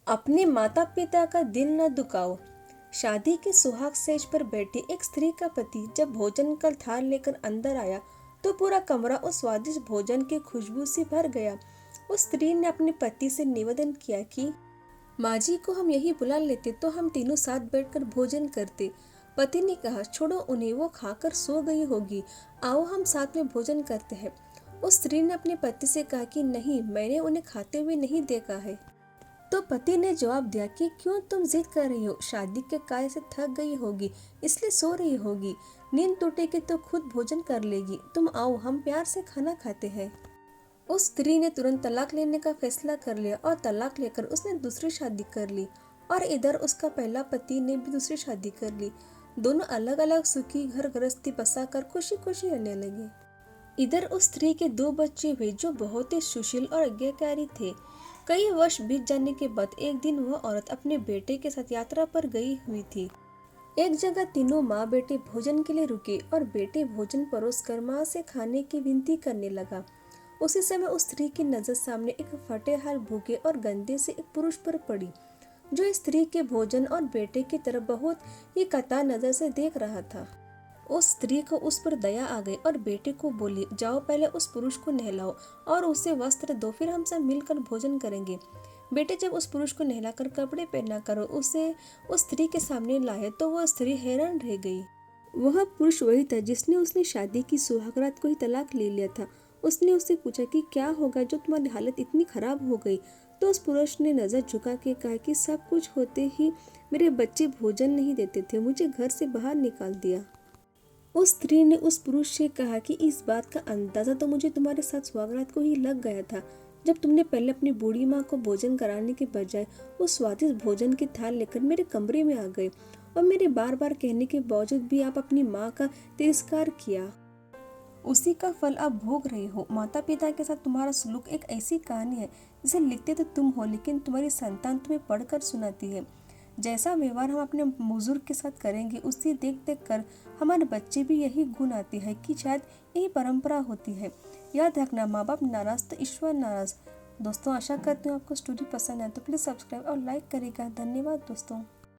अपने माता पिता का दिल न दुखाओ। शादी के सुहाग सेज पर बैठी एक स्त्री का पति जब भोजन का थाल लेकर अंदर आया तो पूरा कमरा उस स्वादिष्ट भोजन की खुशबू से भर गया। उस स्त्री ने अपने पति से निवेदन किया कि माँ जी को हम यही बुला लेते तो हम तीनों साथ बैठकर भोजन करते। पति ने कहा, छोड़ो उन्हें, वो खाकर सो गई होगी, आओ हम साथ में भोजन करते हैं। उस स्त्री ने अपने पति से कहा कि नहीं, मैंने उन्हें खाते हुए नहीं देखा है। तो पति ने जवाब दिया कि क्यों तुम जिद कर रही हो, शादी के कार्य से थक गई होगी इसलिए सो रही होगी, नींद टूटेगी तो खुद भोजन कर लेगी, तुम आओ हम प्यार से खाना खाते हैं। उस स्त्री ने तुरंत तलाक लेने का फैसला कर लिया और तलाक लेकर उसने दूसरी शादी कर ली। और इधर उसका पहला पति ने भी दूसरी शादी कर ली। दोनों अलग अलग सुखी घर गृहस्थी बसा कर खुशी खुशी रहने लगे। इधर उस स्त्री के दो बच्चे हुए जो बहुत ही सुशील और आज्ञाकारी थे। कई वर्ष बीत जाने के बाद एक दिन वह औरत अपने बेटे के साथ यात्रा पर गई हुई थी। एक जगह तीनों माँ बेटे भोजन के लिए रुके और बेटे भोजन परोस कर माँ से खाने की विनती करने लगा। उसी समय उस स्त्री की नजर सामने एक फटे हाल भूखे और गंदे से एक पुरुष पर पड़ी जो स्त्री के भोजन और बेटे की तरफ बहुत ही कतार नजर से देख रहा था। उस स्त्री को उस पर दया आ गई और बेटे को बोली, जाओ पहले उस पुरुष को नहलाओ और उसे वस्त्र दो, फिर हम सब मिलकर भोजन करेंगे। बेटे जब उस पुरुष को नहलाकर कपड़े पहना कर उसे उस स्त्री के सामने लाए तो वह स्त्री हैरान रह गई। वह पुरुष वही था जिसने उसने शादी की सुहागरात को ही तलाक ले लिया था। उसने उससे पूछा कि क्या होगा जो तुम्हारी हालत इतनी खराब हो गई। तो उस पुरुष ने नजर झुका के कहा कि सब कुछ होते ही मेरे बच्चे भोजन नहीं देते थे, मुझे घर से बाहर निकाल दिया। उस स्त्री ने उस पुरुष से कहा कि इस बात का अंदाजा तो मुझे तुम्हारे साथ सुहागरात को ही लग गया था, जब तुमने पहले अपनी बूढ़ी माँ को भोजन कराने के बजाय उस स्वादिष्ट भोजन की थाल लेकर मेरे कमरे में आ गए और मेरे बार बार कहने के बावजूद भी आप अपनी माँ का तिरस्कार किया। उसी का फल आप भोग रहे हो। माता पिता के साथ तुम्हारा सलूक एक ऐसी कहानी है जिसे लिखते तो तुम हो लेकिन तुम्हारी संतान तुम्हें पढ़कर सुनाती है। जैसा व्यवहार हम अपने बुजुर्ग के साथ करेंगे उसी देख देख कर हमारे बच्चे भी यही गुण आते हैं कि शायद यही परंपरा होती है। याद रखना, माँ बाप नाराज तो ईश्वर नाराज। दोस्तों, आशा करती हूँ आपको स्टोरी पसंद है तो प्लीज़ सब्सक्राइब और लाइक करेगा। धन्यवाद दोस्तों।